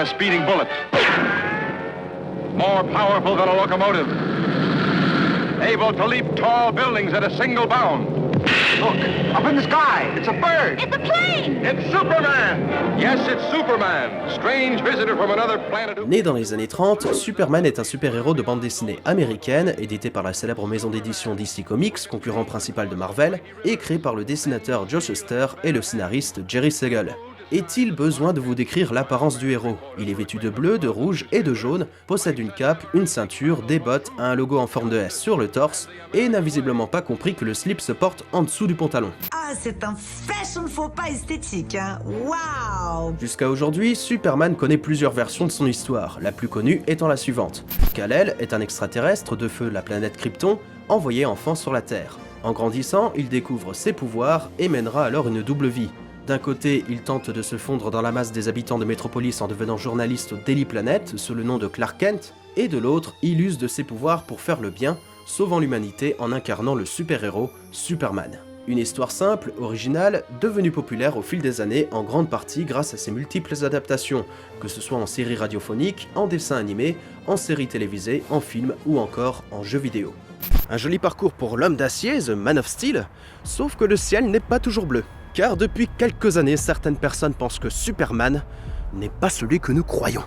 a speeding bullet. More powerful than a locomotive. Able to leap tall buildings at a single bound. Look, up in the sky, it's a bird. It's a plane. It's Superman. Yes, it's Superman. Strange visitor from another planet. Né dans les années 30, Superman est un super-héros de bande dessinée américaine, édité par la célèbre maison d'édition DC Comics, concurrent principal de Marvel, et créé par le dessinateur Joe Shuster et le scénariste Jerry Siegel. Est-il besoin de vous décrire l'apparence du héros? Il est vêtu de bleu, de rouge et de jaune, possède une cape, une ceinture, des bottes, a un logo en forme de S sur le torse, et n'a visiblement pas compris que le slip se porte en dessous du pantalon. Ah, c'est un fashion faux pas esthétique, hein. Waouh! Jusqu'à aujourd'hui, Superman connaît plusieurs versions de son histoire, la plus connue étant la suivante. Kal-El est un extraterrestre de feu de la planète Krypton, envoyé enfant sur la Terre. En grandissant, il découvre ses pouvoirs et mènera alors une double vie. D'un côté, il tente de se fondre dans la masse des habitants de Metropolis en devenant journaliste au Daily Planet sous le nom de Clark Kent, et de l'autre, il use de ses pouvoirs pour faire le bien, sauvant l'humanité en incarnant le super-héros Superman. Une histoire simple, originale, devenue populaire au fil des années en grande partie grâce à ses multiples adaptations, que ce soit en séries radiophoniques, en dessins animés, en séries télévisées, en films ou encore en jeux vidéo. Un joli parcours pour l'homme d'acier, The Man of Steel, sauf que le ciel n'est pas toujours bleu. Car depuis quelques années, certaines personnes pensent que Superman n'est pas celui que nous croyons.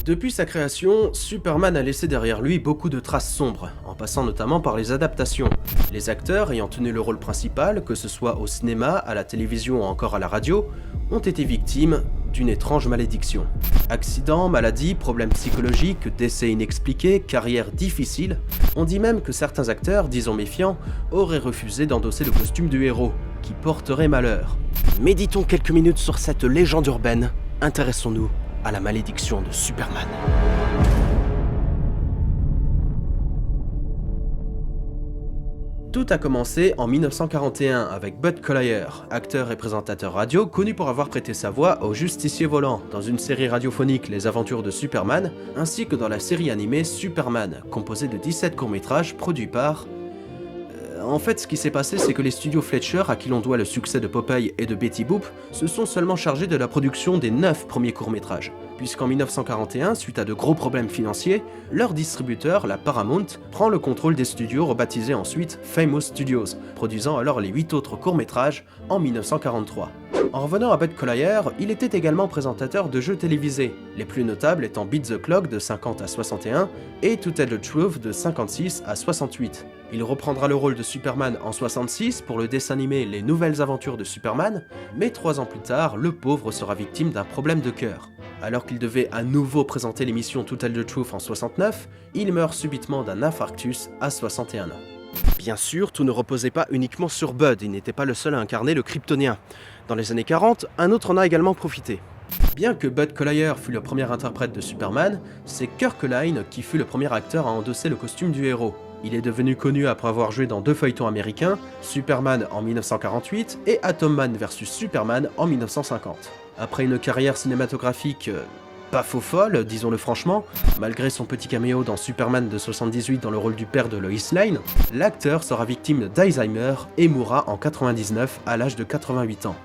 Depuis sa création, Superman a laissé derrière lui beaucoup de traces sombres, en passant notamment par les adaptations. Les acteurs ayant tenu le rôle principal, que ce soit au cinéma, à la télévision ou encore à la radio, ont été victimes d'une étrange malédiction. Accidents, maladies, problèmes psychologiques, décès inexpliqués, carrière difficile. On dit même que certains acteurs, disons méfiants, auraient refusé d'endosser le costume du héros, qui porterait malheur. Méditons quelques minutes sur cette légende urbaine, intéressons-nous à la malédiction de Superman. Tout a commencé en 1941 avec Bud Collyer, acteur et présentateur radio connu pour avoir prêté sa voix au Justicier volant dans une série radiophonique Les Aventures de Superman, ainsi que dans la série animée Superman, composée de 17 courts-métrages produits par... En fait, ce qui s'est passé, c'est que les studios Fletcher, à qui l'on doit le succès de Popeye et de Betty Boop, se sont seulement chargés de la production des 9 premiers courts-métrages, puisqu'en 1941, suite à de gros problèmes financiers, leur distributeur, la Paramount, prend le contrôle des studios rebaptisés ensuite Famous Studios, produisant alors les 8 autres courts-métrages en 1943. En revenant à Bud Collyer, il était également présentateur de jeux télévisés, les plus notables étant Beat the Clock de 50 à 61 et To Tell the Truth de 56 à 68. Il reprendra le rôle de Superman en 66 pour le dessin animé Les Nouvelles Aventures de Superman, mais 3 ans plus tard, le pauvre sera victime d'un problème de cœur. Alors qu'il devait à nouveau présenter l'émission To Tell the Truth en 69, il meurt subitement d'un infarctus à 61 ans. Bien sûr, tout ne reposait pas uniquement sur Bud, il n'était pas le seul à incarner le Kryptonien. Dans les années 40, un autre en a également profité. Bien que Bud Collyer fut le premier interprète de Superman, c'est Kirk Lyne qui fut le premier acteur à endosser le costume du héros. Il est devenu connu après avoir joué dans 2 feuilletons américains, Superman en 1948 et Atom Man vs Superman en 1950. Après une carrière cinématographique pas faux folle, disons-le franchement, malgré son petit caméo dans Superman de 78 dans le rôle du père de Lois Lane, l'acteur sera victime d'Alzheimer et mourra en 99 à l'âge de 88 ans.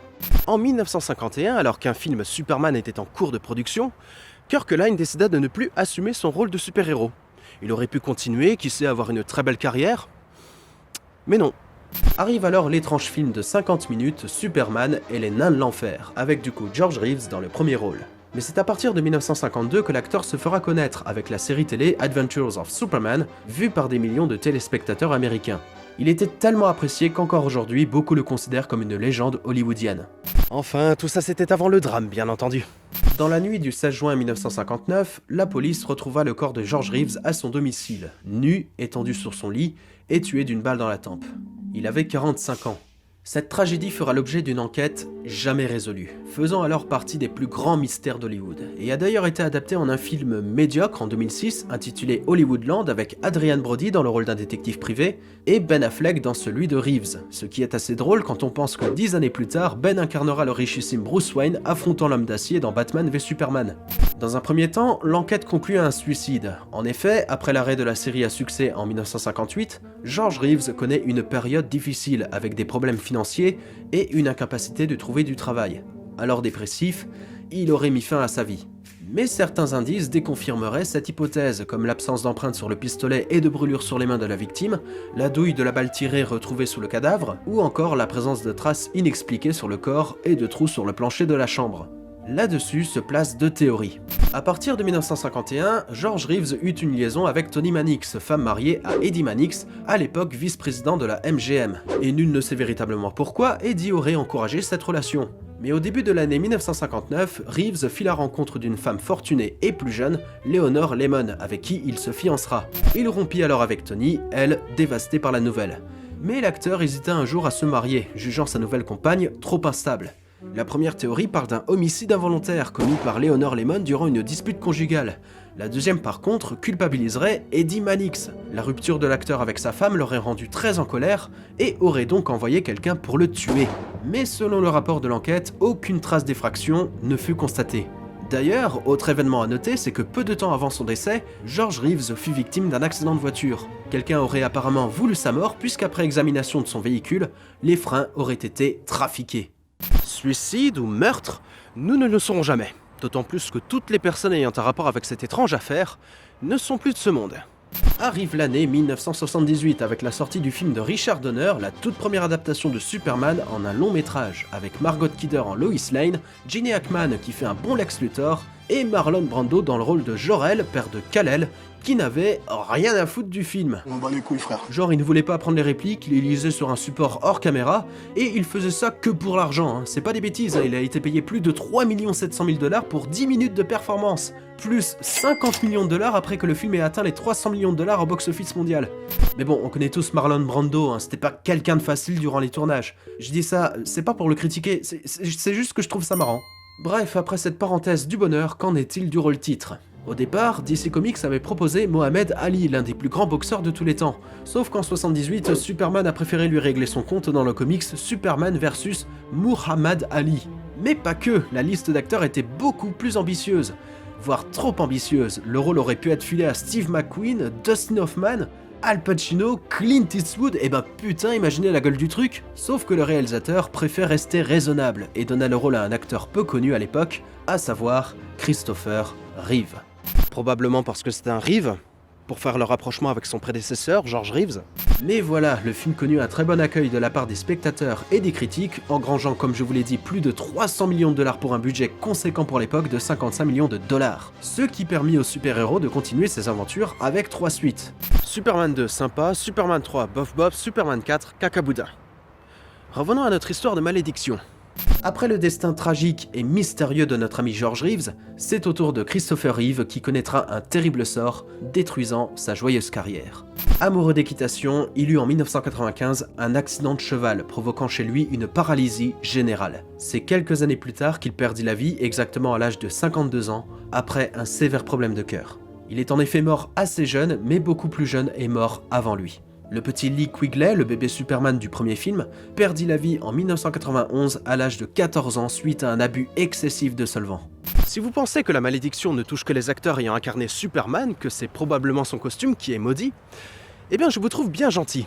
En 1951, alors qu'un film Superman était en cours de production, Kirk Lyne décida de ne plus assumer son rôle de super-héros. Il aurait pu continuer, qui sait, avoir une très belle carrière, mais non. Arrive alors l'étrange film de 50 minutes Superman et les nains de l'enfer, avec du coup George Reeves dans le premier rôle. Mais c'est à partir de 1952 que l'acteur se fera connaître avec la série télé Adventures of Superman, vue par des millions de téléspectateurs américains. Il était tellement apprécié qu'encore aujourd'hui, beaucoup le considèrent comme une légende hollywoodienne. Enfin, tout ça c'était avant le drame, bien entendu. Dans la nuit du 16 juin 1959, la police retrouva le corps de George Reeves à son domicile, nu, étendu sur son lit, et tué d'une balle dans la tempe. Il avait 45 ans. Cette tragédie fera l'objet d'une enquête jamais résolue, faisant alors partie des plus grands mystères d'Hollywood, et a d'ailleurs été adaptée en un film médiocre en 2006 intitulé Hollywoodland avec Adrian Brody dans le rôle d'un détective privé et Ben Affleck dans celui de Reeves, ce qui est assez drôle quand on pense que 10 années plus tard, Ben incarnera le richissime Bruce Wayne affrontant l'homme d'acier dans Batman v Superman. Dans un premier temps, l'enquête conclut à un suicide. En effet, après l'arrêt de la série à succès en 1958, George Reeves connaît une période difficile avec des problèmes financiers et une incapacité de trouver du travail. Alors dépressif, il aurait mis fin à sa vie. Mais certains indices déconfirmeraient cette hypothèse, comme l'absence d'empreintes sur le pistolet et de brûlures sur les mains de la victime, la douille de la balle tirée retrouvée sous le cadavre, ou encore la présence de traces inexpliquées sur le corps et de trous sur le plancher de la chambre. Là-dessus se placent deux théories. À partir de 1951, George Reeves eut une liaison avec Toni Mannix, femme mariée à Eddie Mannix, à l'époque vice-président de la MGM. Et nul ne sait véritablement pourquoi Eddie aurait encouragé cette relation. Mais au début de l'année 1959, Reeves fit la rencontre d'une femme fortunée et plus jeune, Leonore Lemmon, avec qui il se fiancera. Il rompit alors avec Toni, elle, dévastée par la nouvelle. Mais l'acteur hésita un jour à se marier, jugeant sa nouvelle compagne trop instable. La première théorie parle d'un homicide involontaire commis par Leonore Lemmon durant une dispute conjugale. La deuxième par contre culpabiliserait Eddie Mannix. La rupture de l'acteur avec sa femme l'aurait rendu très en colère et aurait donc envoyé quelqu'un pour le tuer. Mais selon le rapport de l'enquête, aucune trace d'effraction ne fut constatée. D'ailleurs, autre événement à noter, c'est que peu de temps avant son décès, George Reeves fut victime d'un accident de voiture. Quelqu'un aurait apparemment voulu sa mort puisqu'après examination de son véhicule, les freins auraient été trafiqués. Suicide ou meurtre, nous ne le saurons jamais. D'autant plus que toutes les personnes ayant un rapport avec cette étrange affaire ne sont plus de ce monde. Arrive l'année 1978 avec la sortie du film de Richard Donner, la toute première adaptation de Superman en un long métrage, avec Margot Kidder en Lois Lane, Gene Hackman qui fait un bon Lex Luthor, et Marlon Brando dans le rôle de Jor-El, père de Kal-El, qui n'avait rien à foutre du film. On bat les couilles, frère. Genre, il ne voulait pas prendre les répliques, il les lisait sur un support hors caméra, et il faisait ça que pour l'argent, hein. C'est pas des bêtises, hein. Il a été payé plus de 3 700 000 $ pour 10 minutes de performance, plus 50 millions de $ après que le film ait atteint les 300 millions de $ au box-office mondial. Mais bon, on connaît tous Marlon Brando, hein. C'était pas quelqu'un de facile durant les tournages. Je dis ça, c'est pas pour le critiquer, c'est juste que je trouve ça marrant. Bref, après cette parenthèse du bonheur, qu'en est-il du rôle titre ? Au départ, DC Comics avait proposé Mohamed Ali, l'un des plus grands boxeurs de tous les temps. Sauf qu'en 78, Superman a préféré lui régler son compte dans le comics Superman vs Muhammad Ali. Mais pas que, la liste d'acteurs était beaucoup plus ambitieuse. Voire trop ambitieuse, le rôle aurait pu être filé à Steve McQueen, Dustin Hoffman, Al Pacino, Clint Eastwood, et ben putain, imaginez la gueule du truc. Sauf que le réalisateur préfère rester raisonnable et donna le rôle à un acteur peu connu à l'époque, à savoir Christopher Reeve. Probablement parce que c'était un Reeve, pour faire le rapprochement avec son prédécesseur, George Reeves. Mais voilà, le film connut un très bon accueil de la part des spectateurs et des critiques, engrangeant comme je vous l'ai dit plus de 300 millions de $ pour un budget conséquent pour l'époque de 55 millions de $. Ce qui permit au super-héros de continuer ses aventures avec 3 suites. Superman 2, sympa, Superman 3, bof bof, Superman 4, cacaboudin. Revenons à notre histoire de malédiction. Après le destin tragique et mystérieux de notre ami George Reeves, c'est au tour de Christopher Reeve qui connaîtra un terrible sort, détruisant sa joyeuse carrière. Amoureux d'équitation, il eut en 1995 un accident de cheval provoquant chez lui une paralysie générale. C'est quelques années plus tard qu'il perdit la vie, exactement à l'âge de 52 ans, après un sévère problème de cœur. Il est en effet mort assez jeune, mais beaucoup plus jeune est mort avant lui. Le petit Lee Quigley, le bébé Superman du premier film, perdit la vie en 1991 à l'âge de 14 ans suite à un abus excessif de solvants. Si vous pensez que la malédiction ne touche que les acteurs ayant incarné Superman, que c'est probablement son costume qui est maudit, eh bien je vous trouve bien gentil.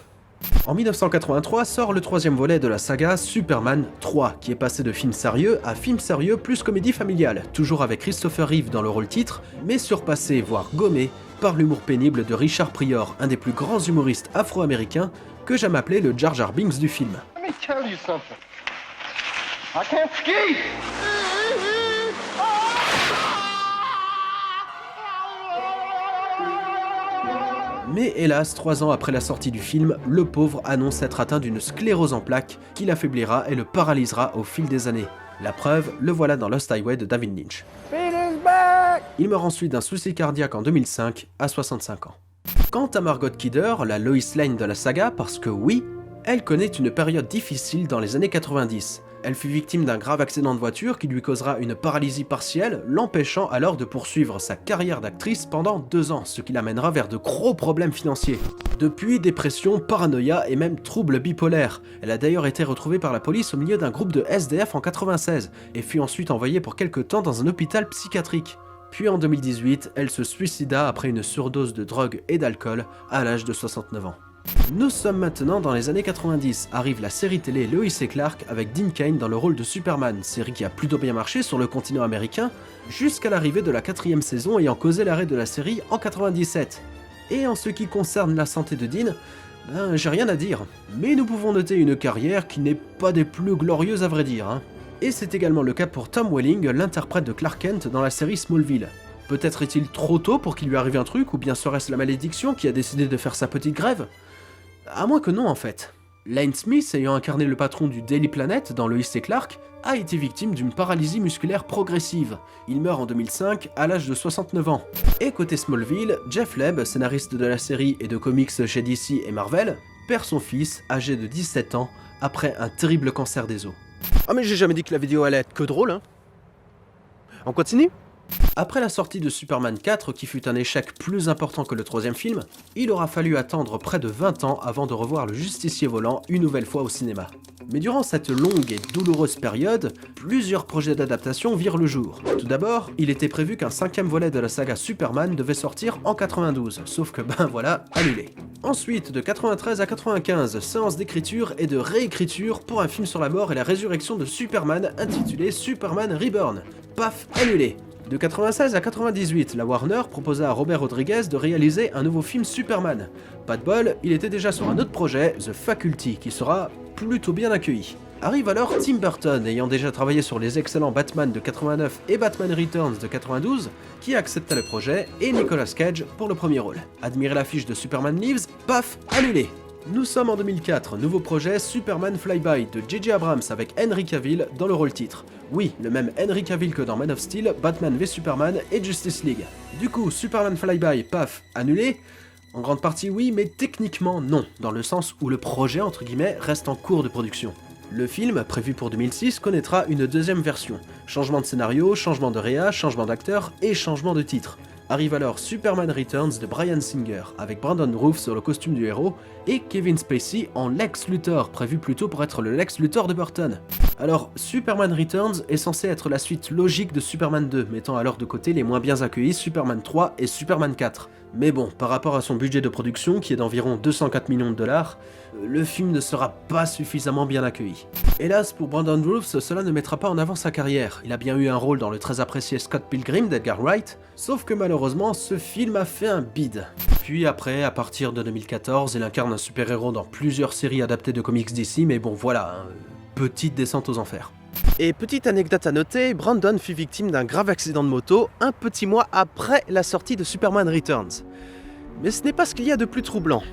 En 1983 sort le troisième volet de la saga Superman 3, qui est passé de film sérieux à film sérieux plus comédie familiale, toujours avec Christopher Reeve dans le rôle titre, mais surpassé, voire gommé, par l'humour pénible de Richard Pryor, un des plus grands humoristes afro-américains que j'aime appeler le Jar Jar Binks du film. Let me tell you something. I can't ski! Mais hélas, 3 ans après la sortie du film, le pauvre annonce être atteint d'une sclérose en plaques qui l'affaiblira et le paralysera au fil des années. La preuve, le voilà dans Lost Highway de David Lynch. Il meurt ensuite d'un souci cardiaque en 2005, à 65 ans. Quant à Margot Kidder, la Lois Lane de la saga, parce que oui, elle connaît une période difficile dans les années 90. Elle fut victime d'un grave accident de voiture qui lui causera une paralysie partielle, l'empêchant alors de poursuivre sa carrière d'actrice pendant 2 ans, ce qui l'amènera vers de gros problèmes financiers. Depuis, dépression, paranoïa et même troubles bipolaires. Elle a d'ailleurs été retrouvée par la police au milieu d'un groupe de SDF en 96, et fut ensuite envoyée pour quelque temps dans un hôpital psychiatrique. Puis en 2018, elle se suicida après une surdose de drogue et d'alcool à l'âge de 69 ans. Nous sommes maintenant dans les années 90, arrive la série télé Lois et Clark avec Dean Cain dans le rôle de Superman, série qui a plutôt bien marché sur le continent américain, jusqu'à l'arrivée de la 4ème saison ayant causé l'arrêt de la série en 97. Et en ce qui concerne la santé de Dean, j'ai rien à dire, mais nous pouvons noter une carrière qui n'est pas des plus glorieuses à vrai dire. Hein. Et c'est également le cas pour Tom Welling, l'interprète de Clark Kent dans la série Smallville. Peut-être est-il trop tôt pour qu'il lui arrive un truc, ou bien serait-ce la malédiction qui a décidé de faire sa petite grève? À moins que non en fait. Lane Smith, ayant incarné le patron du Daily Planet dans Lois et Clark, a été victime d'une paralysie musculaire progressive. Il meurt en 2005 à l'âge de 69 ans. Et côté Smallville, Jeff Leb, scénariste de la série et de comics chez DC et Marvel, perd son fils, âgé de 17 ans, après un terrible cancer des os. Ah mais j'ai jamais dit que la vidéo allait être que drôle, hein. On continue ? Après la sortie de Superman 4, qui fut un échec plus important que le 3ème film, il aura fallu attendre près de 20 ans avant de revoir le Justicier volant une nouvelle fois au cinéma. Mais durant cette longue et douloureuse période, plusieurs projets d'adaptation virent le jour. Tout d'abord, il était prévu qu'un 5ème volet de la saga Superman devait sortir en 92, sauf que voilà, annulé. Ensuite, de 93 à 95, séance d'écriture et de réécriture pour un film sur la mort et la résurrection de Superman intitulé Superman Reborn. Paf, annulé. De 96 à 98, la Warner proposa à Robert Rodriguez de réaliser un nouveau film Superman. Pas de bol, il était déjà sur un autre projet, The Faculty, qui sera plutôt bien accueilli. Arrive alors Tim Burton, ayant déjà travaillé sur les excellents Batman de 89 et Batman Returns de 92, qui accepta le projet, et Nicolas Cage pour le premier rôle. Admirez l'affiche de Superman Lives, paf, annulé. Nous sommes en 2004, nouveau projet Superman Flyby de J.J. Abrams avec Henry Cavill dans le rôle titre. Oui, le même Henry Cavill que dans Man of Steel, Batman v Superman et Justice League. Du coup, Superman Flyby, paf, annulé. En grande partie oui, mais techniquement non, dans le sens où le projet entre guillemets reste en cours de production. Le film, prévu pour 2006, connaîtra une deuxième version. Changement de scénario, changement de réa, changement d'acteur et changement de titre. Arrive alors Superman Returns de Bryan Singer, avec Brandon Routh sur le costume du héros, et Kevin Spacey en Lex Luthor, prévu plutôt pour être le Lex Luthor de Burton. Alors, Superman Returns est censé être la suite logique de Superman 2, mettant alors de côté les moins bien accueillis Superman 3 et Superman 4. Mais bon, par rapport à son budget de production, qui est d'environ 204 millions de dollars, le film ne sera pas suffisamment bien accueilli. Hélas pour Brandon Routh, cela ne mettra pas en avant sa carrière. Il a bien eu un rôle dans le très apprécié Scott Pilgrim d'Edgar Wright, sauf que malheureusement, ce film a fait un bide. Puis après, à partir de 2014, il incarne un super-héros dans plusieurs séries adaptées de comics DC, mais bon voilà, petite descente aux enfers. Et petite anecdote à noter, Brandon fut victime d'un grave accident de moto un petit mois après la sortie de Superman Returns. Mais ce n'est pas ce qu'il y a de plus troublant.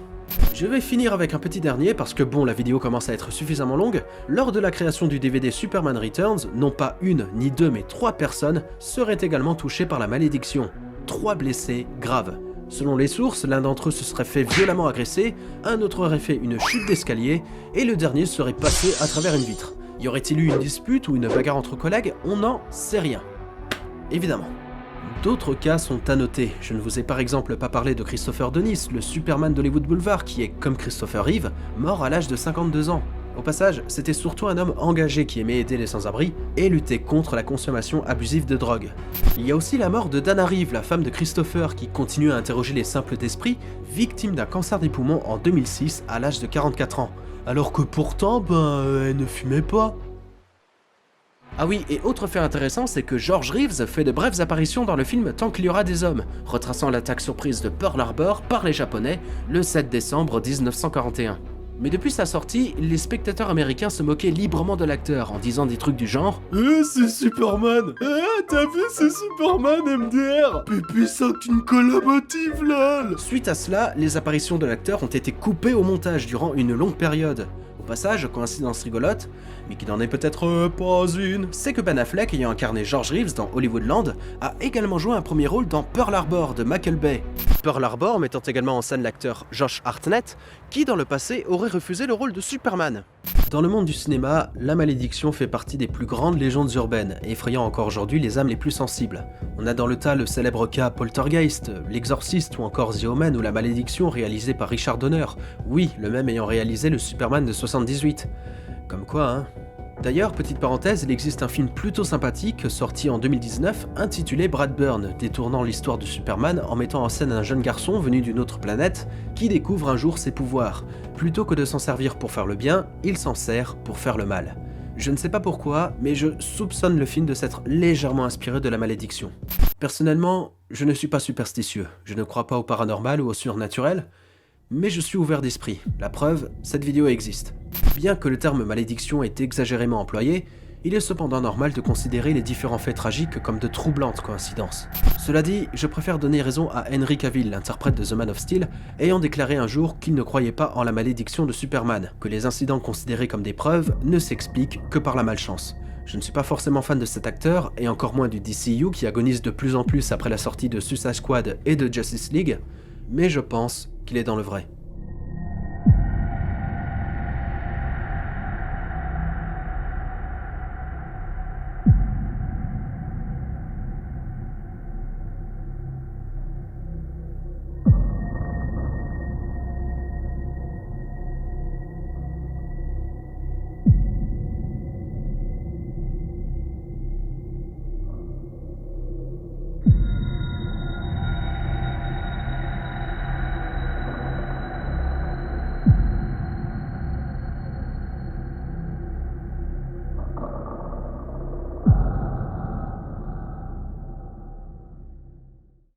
Je vais finir avec un petit dernier parce que bon, la vidéo commence à être suffisamment longue. Lors de la création du DVD Superman Returns, non pas une ni deux mais 3 personnes seraient également touchées par la malédiction. 3 blessés graves. Selon les sources, l'un d'entre eux se serait fait violemment agresser, un autre aurait fait une chute d'escalier et le dernier serait passé à travers une vitre. Y aurait-il eu une dispute ou une bagarre entre collègues? On n'en sait rien. Évidemment. D'autres cas sont à noter. Je ne vous ai par exemple pas parlé de Christopher Dennis, le Superman d'Hollywood Boulevard qui est, comme Christopher Reeve, mort à l'âge de 52 ans. Au passage, c'était surtout un homme engagé qui aimait aider les sans-abri et lutter contre la consommation abusive de drogue. Il y a aussi la mort de Dana Reeve, la femme de Christopher, qui continue à interroger les simples d'esprit, victime d'un cancer des poumons en 2006 à l'âge de 44 ans. Alors que pourtant, elle ne fumait pas. Ah oui, et autre fait intéressant, c'est que George Reeves fait de brèves apparitions dans le film Tant qu'il y aura des hommes, retraçant l'attaque surprise de Pearl Harbor par les Japonais le 7 décembre 1941. Mais depuis sa sortie, les spectateurs américains se moquaient librement de l'acteur en disant des trucs du genre « c'est Superman! T'as vu, c'est Superman, MDR! Pipi c'est une collaborative, lol !» Suite à cela, les apparitions de l'acteur ont été coupées au montage durant une longue période. Au passage, coïncidence rigolote, mais qui n'en est peut-être pas une, c'est que Ben Affleck, ayant incarné George Reeves dans Hollywoodland, a également joué un premier rôle dans Pearl Harbor de Michael Bay. Pearl Harbor mettant également en scène l'acteur Josh Hartnett, qui dans le passé aurait refusé le rôle de Superman. Dans le monde du cinéma, la malédiction fait partie des plus grandes légendes urbaines, effrayant encore aujourd'hui les âmes les plus sensibles. On a dans le tas le célèbre cas Poltergeist, L'Exorciste ou encore The Omen ou La Malédiction réalisée par Richard Donner, oui, le même ayant réalisé le Superman de 78. Comme quoi, hein. D'ailleurs, petite parenthèse, il existe un film plutôt sympathique sorti en 2019 intitulé Brad Burn, détournant l'histoire de Superman en mettant en scène un jeune garçon venu d'une autre planète qui découvre un jour ses pouvoirs. Plutôt que de s'en servir pour faire le bien, il s'en sert pour faire le mal. Je ne sais pas pourquoi, mais je soupçonne le film de s'être légèrement inspiré de la malédiction. Personnellement, je ne suis pas superstitieux, je ne crois pas au paranormal ou au surnaturel, mais je suis ouvert d'esprit. La preuve, cette vidéo existe. Bien que le terme malédiction est exagérément employé, il est cependant normal de considérer les différents faits tragiques comme de troublantes coïncidences. Cela dit, je préfère donner raison à Henry Cavill, l'interprète de The Man of Steel, ayant déclaré un jour qu'il ne croyait pas en la malédiction de Superman, que les incidents considérés comme des preuves ne s'expliquent que par la malchance. Je ne suis pas forcément fan de cet acteur, et encore moins du DCU qui agonise de plus en plus après la sortie de Suicide Squad et de Justice League, mais je pense qu'il est dans le vrai.